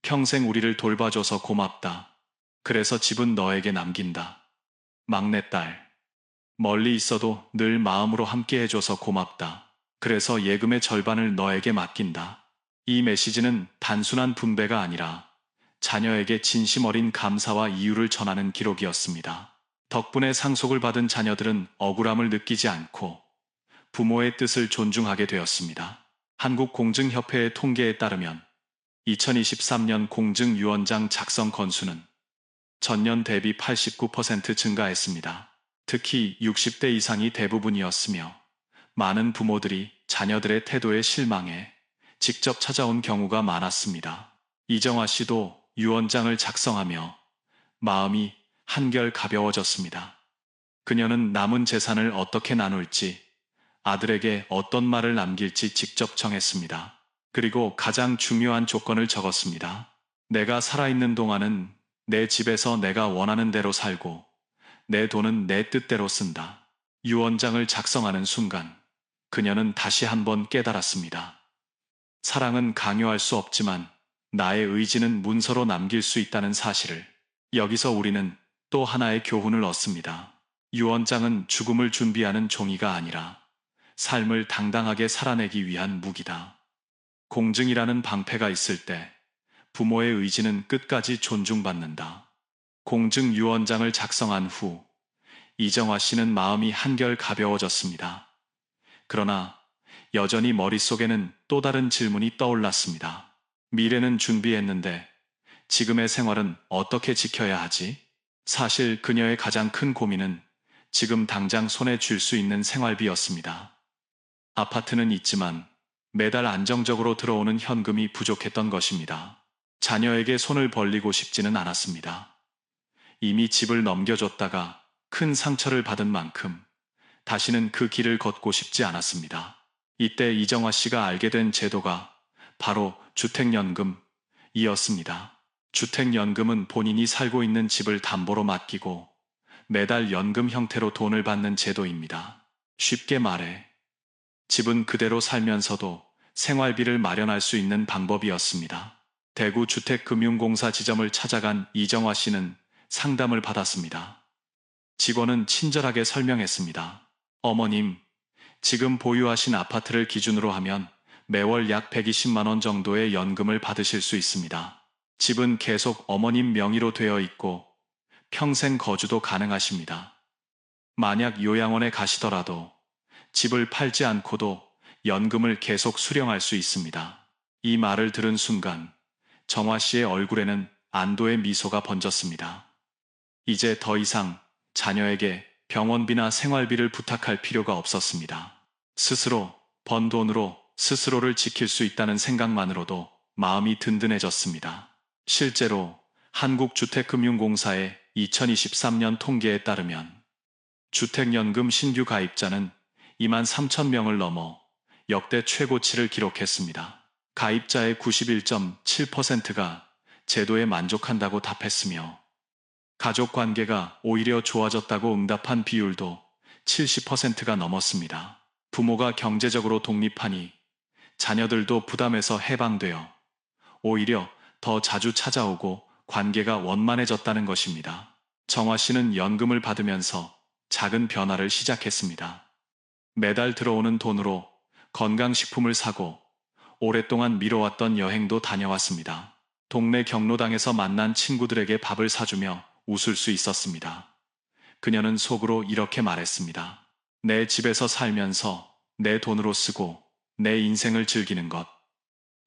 평생 우리를 돌봐줘서 고맙다. 그래서 집은 너에게 남긴다. 막내딸, 멀리 있어도 늘 마음으로 함께 해줘서 고맙다. 그래서 예금의 절반을 너에게 맡긴다. 이 메시지는 단순한 분배가 아니라 자녀에게 진심 어린 감사와 이유를 전하는 기록이었습니다. 덕분에 상속을 받은 자녀들은 억울함을 느끼지 않고 부모의 뜻을 존중하게 되었습니다. 한국공증협회의 통계에 따르면 2023년 공증유언장 작성 건수는 전년 대비 89% 증가했습니다. 특히 60대 이상이 대부분이었으며 많은 부모들이 자녀들의 태도에 실망해 직접 찾아온 경우가 많았습니다. 이정화 씨도 유언장을 작성하며 마음이 한결 가벼워졌습니다. 그녀는 남은 재산을 어떻게 나눌지, 아들에게 어떤 말을 남길지 직접 정했습니다. 그리고 가장 중요한 조건을 적었습니다. 내가 살아있는 동안은 내 집에서 내가 원하는 대로 살고 내 돈은 내 뜻대로 쓴다. 유언장을 작성하는 순간 그녀는 다시 한번 깨달았습니다. 사랑은 강요할 수 없지만 나의 의지는 문서로 남길 수 있다는 사실을. 여기서 우리는 또 하나의 교훈을 얻습니다. 유언장은 죽음을 준비하는 종이가 아니라 삶을 당당하게 살아내기 위한 무기다. 공증이라는 방패가 있을 때 부모의 의지는 끝까지 존중받는다. 공증 유언장을 작성한 후 이정화 씨는 마음이 한결 가벼워졌습니다. 그러나 여전히 머릿속에는 또 다른 질문이 떠올랐습니다. 미래는 준비했는데 지금의 생활은 어떻게 지켜야 하지? 사실 그녀의 가장 큰 고민은 지금 당장 손에 쥘 수 있는 생활비였습니다. 아파트는 있지만 매달 안정적으로 들어오는 현금이 부족했던 것입니다. 자녀에게 손을 벌리고 싶지는 않았습니다. 이미 집을 넘겨줬다가 큰 상처를 받은 만큼 다시는 그 길을 걷고 싶지 않았습니다. 이때 이정화 씨가 알게 된 제도가 바로 주택연금이었습니다. 주택연금은 본인이 살고 있는 집을 담보로 맡기고 매달 연금 형태로 돈을 받는 제도입니다. 쉽게 말해 집은 그대로 살면서도 생활비를 마련할 수 있는 방법이었습니다. 대구 주택금융공사 지점을 찾아간 이정화 씨는 상담을 받았습니다. 직원은 친절하게 설명했습니다. 어머님, 지금 보유하신 아파트를 기준으로 하면 매월 약 120만 원 정도의 연금을 받으실 수 있습니다. 집은 계속 어머님 명의로 되어 있고 평생 거주도 가능하십니다. 만약 요양원에 가시더라도 집을 팔지 않고도 연금을 계속 수령할 수 있습니다. 이 말을 들은 순간 정화 씨의 얼굴에는 안도의 미소가 번졌습니다. 이제 더 이상 자녀에게 병원비나 생활비를 부탁할 필요가 없었습니다. 스스로 번 돈으로 스스로를 지킬 수 있다는 생각만으로도 마음이 든든해졌습니다. 실제로 한국주택금융공사의 2023년 통계에 따르면 주택연금 신규 가입자는 2만 3천 명을 넘어 역대 최고치를 기록했습니다. 가입자의 91.7%가 제도에 만족한다고 답했으며 가족 관계가 오히려 좋아졌다고 응답한 비율도 70%가 넘었습니다. 부모가 경제적으로 독립하니 자녀들도 부담에서 해방되어 오히려 더 자주 찾아오고 관계가 원만해졌다는 것입니다. 정화 씨는 연금을 받으면서 작은 변화를 시작했습니다. 매달 들어오는 돈으로 건강식품을 사고 오랫동안 미뤄왔던 여행도 다녀왔습니다. 동네 경로당에서 만난 친구들에게 밥을 사주며 웃을 수 있었습니다. 그녀는 속으로 이렇게 말했습니다. 내 집에서 살면서 내 돈으로 쓰고 내 인생을 즐기는 것.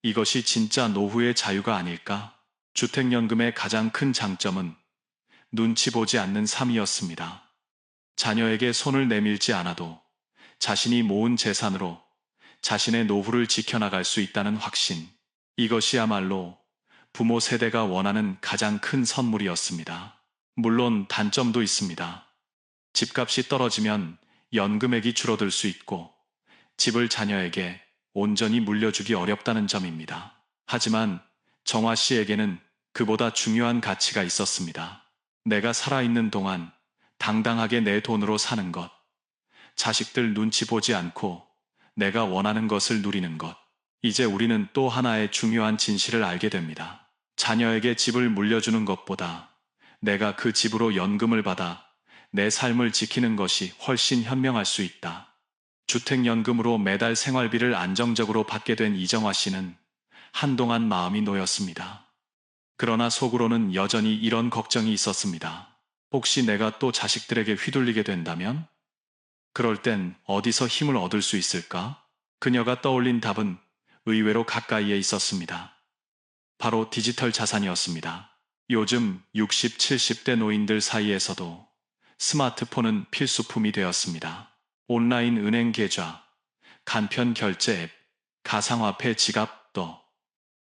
이것이 진짜 노후의 자유가 아닐까? 주택연금의 가장 큰 장점은 눈치 보지 않는 삶이었습니다. 자녀에게 손을 내밀지 않아도 자신이 모은 재산으로 자신의 노후를 지켜나갈 수 있다는 확신. 이것이야말로 부모 세대가 원하는 가장 큰 선물이었습니다. 물론 단점도 있습니다. 집값이 떨어지면 연금액이 줄어들 수 있고 집을 자녀에게 온전히 물려주기 어렵다는 점입니다. 하지만 정화 씨에게는 그보다 중요한 가치가 있었습니다. 내가 살아있는 동안 당당하게 내 돈으로 사는 것, 자식들 눈치 보지 않고 내가 원하는 것을 누리는 것. 이제 우리는 또 하나의 중요한 진실을 알게 됩니다. 자녀에게 집을 물려주는 것보다 내가 그 집으로 연금을 받아 내 삶을 지키는 것이 훨씬 현명할 수 있다. 주택연금으로 매달 생활비를 안정적으로 받게 된 이정화 씨는 한동안 마음이 놓였습니다. 그러나 속으로는 여전히 이런 걱정이 있었습니다. 혹시 내가 또 자식들에게 휘둘리게 된다면? 그럴 땐 어디서 힘을 얻을 수 있을까? 그녀가 떠올린 답은 의외로 가까이에 있었습니다. 바로 디지털 자산이었습니다. 요즘 60, 70대 노인들 사이에서도 스마트폰은 필수품이 되었습니다. 온라인 은행 계좌, 간편 결제 앱, 가상화폐 지갑 또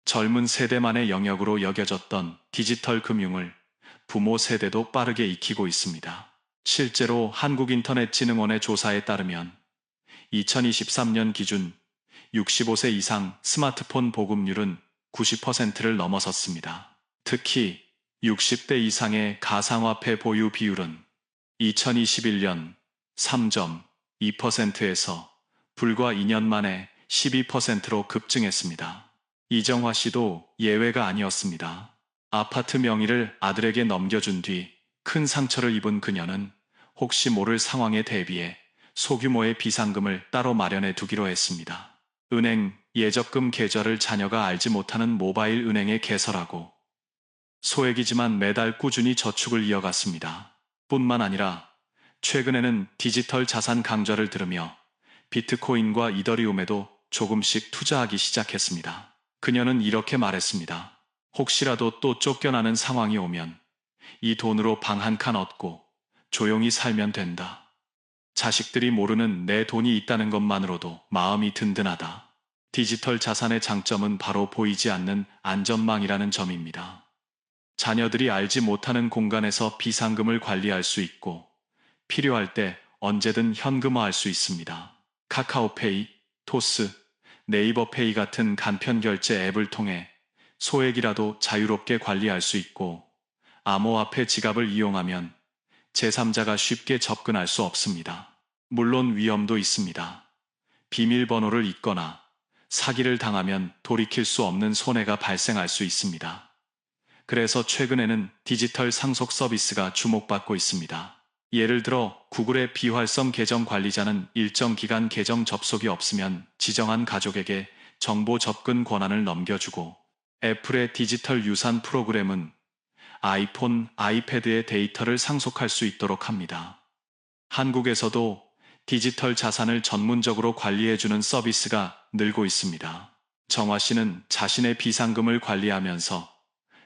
젊은 세대만의 영역으로 여겨졌던 디지털 금융을 부모 세대도 빠르게 익히고 있습니다. 실제로 한국인터넷진흥원의 조사에 따르면 2023년 기준 65세 이상 스마트폰 보급률은 90%를 넘어섰습니다. 특히 60대 이상의 가상화폐 보유 비율은 2021년 3.2%에서 불과 2년 만에 12%로 급증했습니다. 이정화 씨도 예외가 아니었습니다. 아파트 명의를 아들에게 넘겨준 뒤 큰 상처를 입은 그녀는 혹시 모를 상황에 대비해 소규모의 비상금을 따로 마련해 두기로 했습니다. 은행 예적금 계좌를 자녀가 알지 못하는 모바일 은행에 개설하고 소액이지만 매달 꾸준히 저축을 이어갔습니다. 뿐만 아니라 최근에는 디지털 자산 강좌를 들으며 비트코인과 이더리움에도 조금씩 투자하기 시작했습니다. 그녀는 이렇게 말했습니다. 혹시라도 또 쫓겨나는 상황이 오면 이 돈으로 방 한 칸 얻고 조용히 살면 된다. 자식들이 모르는 내 돈이 있다는 것만으로도 마음이 든든하다. 디지털 자산의 장점은 바로 보이지 않는 안전망이라는 점입니다. 자녀들이 알지 못하는 공간에서 비상금을 관리할 수 있고 필요할 때 언제든 현금화할 수 있습니다. 카카오페이, 토스, 네이버페이 같은 간편 결제 앱을 통해 소액이라도 자유롭게 관리할 수 있고 암호화폐 지갑을 이용하면 제3자가 쉽게 접근할 수 없습니다. 물론 위험도 있습니다. 비밀번호를 잊거나 사기를 당하면 돌이킬 수 없는 손해가 발생할 수 있습니다. 그래서 최근에는 디지털 상속 서비스가 주목받고 있습니다. 예를 들어 구글의 비활성 계정 관리자는 일정 기간 계정 접속이 없으면 지정한 가족에게 정보 접근 권한을 넘겨주고 애플의 디지털 유산 프로그램은 아이폰, 아이패드의 데이터를 상속할 수 있도록 합니다. 한국에서도 디지털 자산을 전문적으로 관리해주는 서비스가 늘고 있습니다. 정화 씨는 자신의 비상금을 관리하면서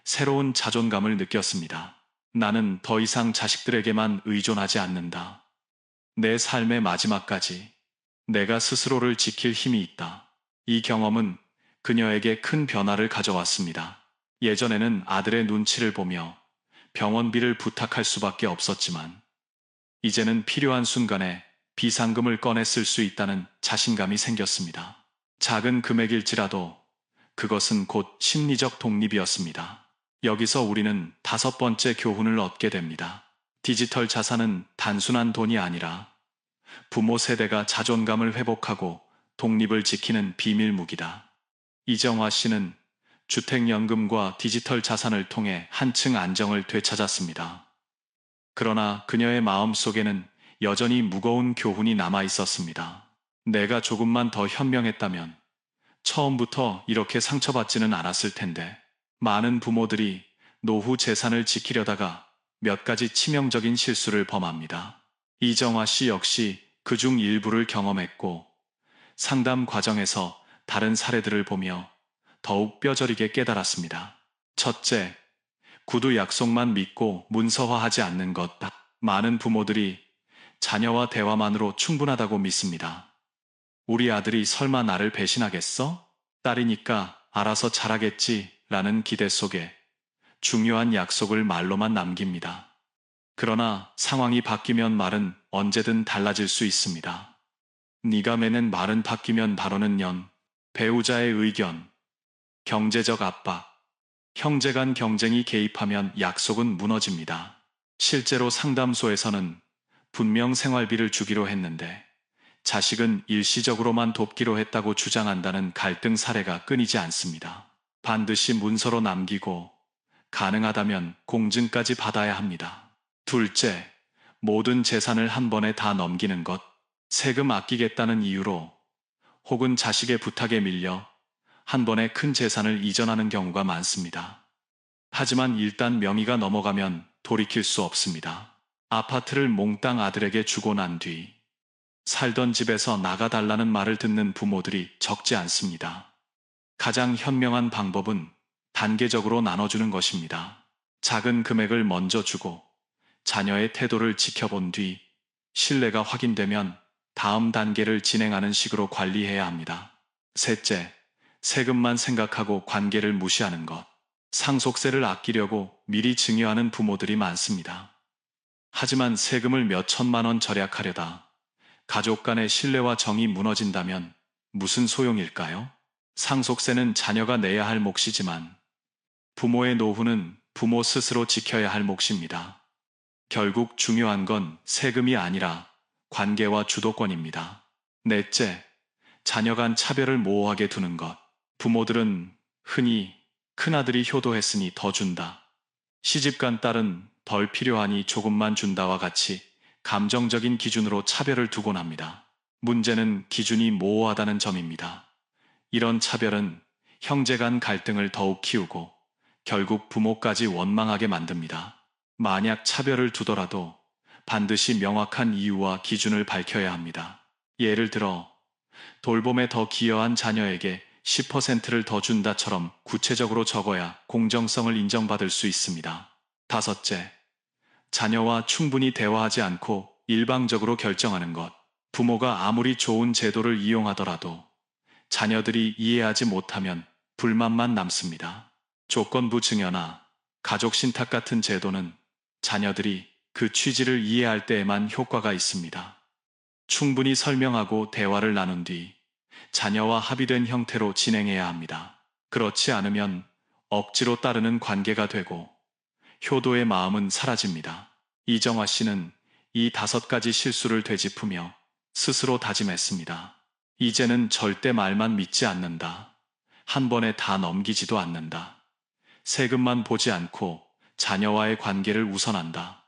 새로운 자존감을 느꼈습니다. 나는 더 이상 자식들에게만 의존하지 않는다. 내 삶의 마지막까지 내가 스스로를 지킬 힘이 있다. 이 경험은 그녀에게 큰 변화를 가져왔습니다. 예전에는 아들의 눈치를 보며 병원비를 부탁할 수밖에 없었지만 이제는 필요한 순간에 비상금을 꺼내 쓸 수 있다는 자신감이 생겼습니다. 작은 금액일지라도 그것은 곧 심리적 독립이었습니다. 여기서 우리는 다섯 번째 교훈을 얻게 됩니다. 디지털 자산은 단순한 돈이 아니라 부모 세대가 자존감을 회복하고 독립을 지키는 비밀 무기다. 이정화 씨는 주택연금과 디지털 자산을 통해 한층 안정을 되찾았습니다. 그러나 그녀의 마음 속에는 여전히 무거운 교훈이 남아 있었습니다. 내가 조금만 더 현명했다면 처음부터 이렇게 상처받지는 않았을 텐데. 많은 부모들이 노후 재산을 지키려다가 몇 가지 치명적인 실수를 범합니다. 이정화 씨 역시 그중 일부를 경험했고 상담 과정에서 다른 사례들을 보며 더욱 뼈저리게 깨달았습니다. 첫째, 구두 약속만 믿고 문서화하지 않는 것. 많은 부모들이 자녀와 대화만으로 충분하다고 믿습니다. 우리 아들이 설마 나를 배신하겠어? 딸이니까 알아서 잘하겠지 라는 기대 속에 중요한 약속을 말로만 남깁니다. 그러나 상황이 바뀌면 말은 언제든 달라질 수 있습니다. 네가 맺는 말은 바뀌면 바로는 년, 배우자의 의견, 경제적 압박, 형제 간 경쟁이 개입하면 약속은 무너집니다. 실제로 상담소에서는 분명 생활비를 주기로 했는데 자식은 일시적으로만 돕기로 했다고 주장한다는 갈등 사례가 끊이지 않습니다. 반드시 문서로 남기고 가능하다면 공증까지 받아야 합니다. 둘째, 모든 재산을 한 번에 다 넘기는 것, 세금 아끼겠다는 이유로 혹은 자식의 부탁에 밀려 한 번에 큰 재산을 이전하는 경우가 많습니다. 하지만 일단 명의가 넘어가면 돌이킬 수 없습니다. 아파트를 몽땅 아들에게 주고 난 뒤 살던 집에서 나가달라는 말을 듣는 부모들이 적지 않습니다. 가장 현명한 방법은 단계적으로 나눠주는 것입니다. 작은 금액을 먼저 주고 자녀의 태도를 지켜본 뒤 신뢰가 확인되면 다음 단계를 진행하는 식으로 관리해야 합니다. 셋째, 세금만 생각하고 관계를 무시하는 것. 상속세를 아끼려고 미리 증여하는 부모들이 많습니다. 하지만 세금을 몇 천만 원 절약하려다 가족 간의 신뢰와 정이 무너진다면 무슨 소용일까요? 상속세는 자녀가 내야 할 몫이지만 부모의 노후는 부모 스스로 지켜야 할 몫입니다. 결국 중요한 건 세금이 아니라 관계와 주도권입니다. 넷째, 자녀 간 차별을 모호하게 두는 것. 부모들은 흔히 큰아들이 효도했으니 더 준다. 시집간 딸은 덜 필요하니 조금만 준다와 같이 감정적인 기준으로 차별을 두곤 합니다. 문제는 기준이 모호하다는 점입니다. 이런 차별은 형제 간 갈등을 더욱 키우고 결국 부모까지 원망하게 만듭니다. 만약 차별을 두더라도 반드시 명확한 이유와 기준을 밝혀야 합니다. 예를 들어 돌봄에 더 기여한 자녀에게 10%를 더 준다처럼 구체적으로 적어야 공정성을 인정받을 수 있습니다. 다섯째, 자녀와 충분히 대화하지 않고 일방적으로 결정하는 것. 부모가 아무리 좋은 제도를 이용하더라도 자녀들이 이해하지 못하면 불만만 남습니다. 조건부 증여나 가족 신탁 같은 제도는 자녀들이 그 취지를 이해할 때에만 효과가 있습니다. 충분히 설명하고 대화를 나눈 뒤 자녀와 합의된 형태로 진행해야 합니다. 그렇지 않으면 억지로 따르는 관계가 되고 효도의 마음은 사라집니다. 이정화 씨는 이 5가지 실수를 되짚으며 스스로 다짐했습니다. 이제는 절대 말만 믿지 않는다. 한 번에 다 넘기지도 않는다. 세금만 보지 않고 자녀와의 관계를 우선한다.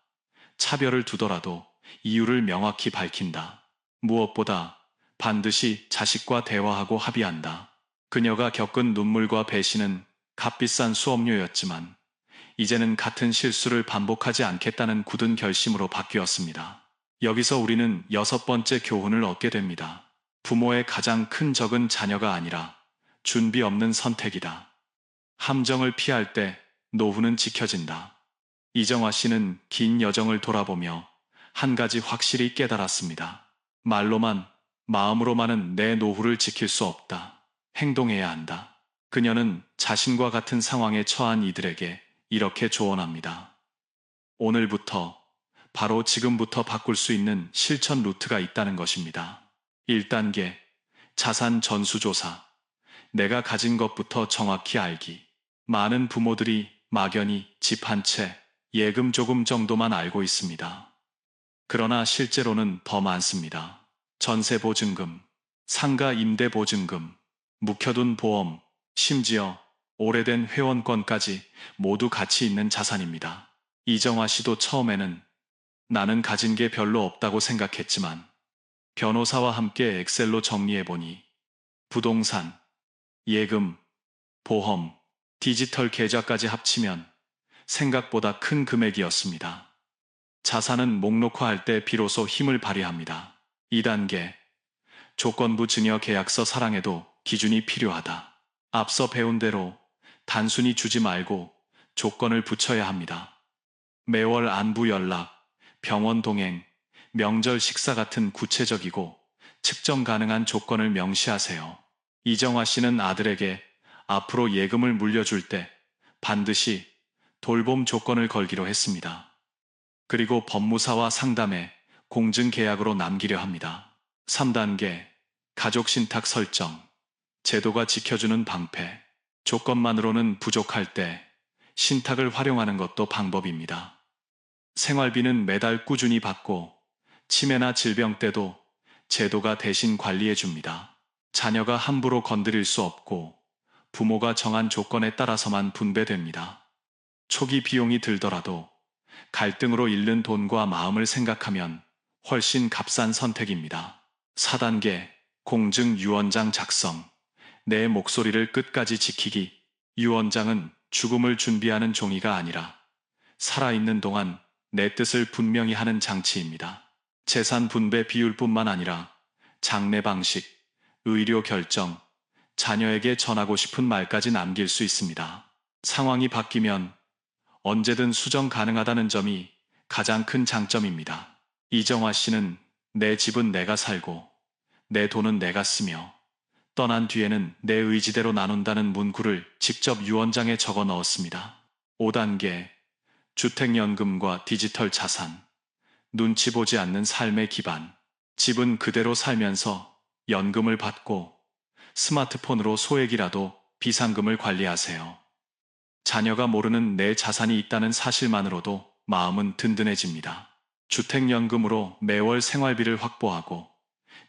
차별을 두더라도 이유를 명확히 밝힌다. 무엇보다 반드시 자식과 대화하고 합의한다. 그녀가 겪은 눈물과 배신은 값비싼 수업료였지만 이제는 같은 실수를 반복하지 않겠다는 굳은 결심으로 바뀌었습니다. 여기서 우리는 6번째 교훈을 얻게 됩니다. 부모의 가장 큰 적은 자녀가 아니라 준비 없는 선택이다. 함정을 피할 때 노후는 지켜진다. 이정화 씨는 긴 여정을 돌아보며 한 가지 확실히 깨달았습니다. 말로만, 마음으로만은 내 노후를 지킬 수 없다. 행동해야 한다. 그녀는 자신과 같은 상황에 처한 이들에게 이렇게 조언합니다. 오늘부터, 바로 지금부터 바꿀 수 있는 실천 루트가 있다는 것입니다. 1단계, 자산 전수조사. 내가 가진 것부터 정확히 알기. 많은 부모들이 막연히 집 한 채, 예금 조금 정도만 알고 있습니다. 그러나 실제로는 더 많습니다. 전세 보증금, 상가 임대 보증금, 묵혀둔 보험, 심지어 오래된 회원권까지 모두 가치 있는 자산입니다. 이정화 씨도 처음에는 나는 가진 게 별로 없다고 생각했지만 변호사와 함께 엑셀로 정리해보니 부동산, 예금, 보험, 디지털 계좌까지 합치면 생각보다 큰 금액이었습니다. 자산은 목록화할 때 비로소 힘을 발휘합니다. 2단계, 조건부 증여 계약서 사랑에도 기준이 필요하다. 앞서 배운 대로 단순히 주지 말고 조건을 붙여야 합니다. 매월 안부 연락, 병원 동행, 명절 식사 같은 구체적이고 측정 가능한 조건을 명시하세요. 이정화 씨는 아들에게 앞으로 예금을 물려줄 때 반드시 돌봄 조건을 걸기로 했습니다. 그리고 법무사와 상담해 공증계약으로 남기려 합니다. 3단계 가족신탁 설정 제도가 지켜주는 방패 조건만으로는 부족할 때 신탁을 활용하는 것도 방법입니다. 생활비는 매달 꾸준히 받고 치매나 질병 때도 제도가 대신 관리해 줍니다. 자녀가 함부로 건드릴 수 없고 부모가 정한 조건에 따라서만 분배됩니다. 초기 비용이 들더라도 갈등으로 잃는 돈과 마음을 생각하면 훨씬 값싼 선택입니다. 4단계 공증 유언장 작성 내 목소리를 끝까지 지키기 유언장은 죽음을 준비하는 종이가 아니라 살아있는 동안 내 뜻을 분명히 하는 장치입니다. 재산 분배 비율뿐만 아니라 장례 방식, 의료 결정, 자녀에게 전하고 싶은 말까지 남길 수 있습니다. 상황이 바뀌면 언제든 수정 가능하다는 점이 가장 큰 장점입니다. 이정화 씨는 내 집은 내가 살고 내 돈은 내가 쓰며 떠난 뒤에는 내 의지대로 나눈다는 문구를 직접 유언장에 적어 넣었습니다. 5단계 주택연금과 디지털 자산 눈치 보지 않는 삶의 기반 집은 그대로 살면서 연금을 받고 스마트폰으로 소액이라도 비상금을 관리하세요. 자녀가 모르는 내 자산이 있다는 사실만으로도 마음은 든든해집니다. 주택연금으로 매월 생활비를 확보하고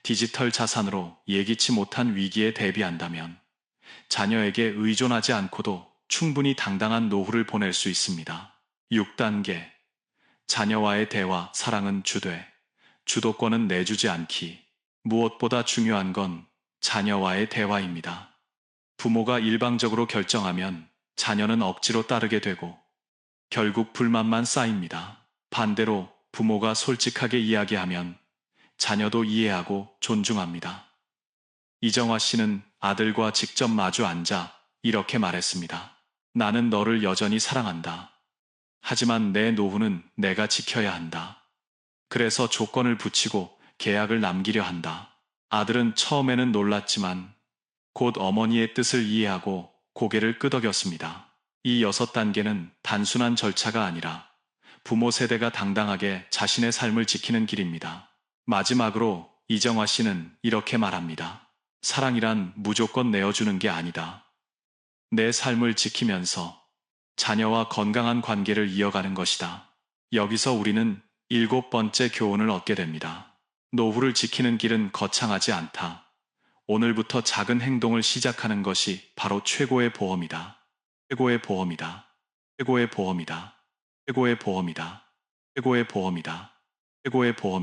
디지털 자산으로 예기치 못한 위기에 대비한다면 자녀에게 의존하지 않고도 충분히 당당한 노후를 보낼 수 있습니다. 6단계 자녀와의 대화 사랑은 주되 주도권은 내주지 않기 무엇보다 중요한 건 자녀와의 대화입니다. 부모가 일방적으로 결정하면 자녀는 억지로 따르게 되고 결국 불만만 쌓입니다. 반대로 부모가 솔직하게 이야기하면 자녀도 이해하고 존중합니다. 이정화 씨는 아들과 직접 마주 앉아 이렇게 말했습니다. 나는 너를 여전히 사랑한다. 하지만 내 노후는 내가 지켜야 한다. 그래서 조건을 붙이고 계약을 남기려 한다. 아들은 처음에는 놀랐지만 곧 어머니의 뜻을 이해하고 고개를 끄덕였습니다. 이 6단계는 단순한 절차가 아니라 부모 세대가 당당하게 자신의 삶을 지키는 길입니다. 마지막으로 이정화 씨는 이렇게 말합니다. 사랑이란 무조건 내어주는 게 아니다. 내 삶을 지키면서 자녀와 건강한 관계를 이어가는 것이다. 여기서 우리는 7번째 교훈을 얻게 됩니다. 노후를 지키는 길은 거창하지 않다. 오늘부터 작은 행동을 시작하는 것이 바로 최고의 보험이다. 최고의 보험이다. 최고의 보험이다. 최고의 보험이다. 최고의 보험이다. 최고의 보험이다.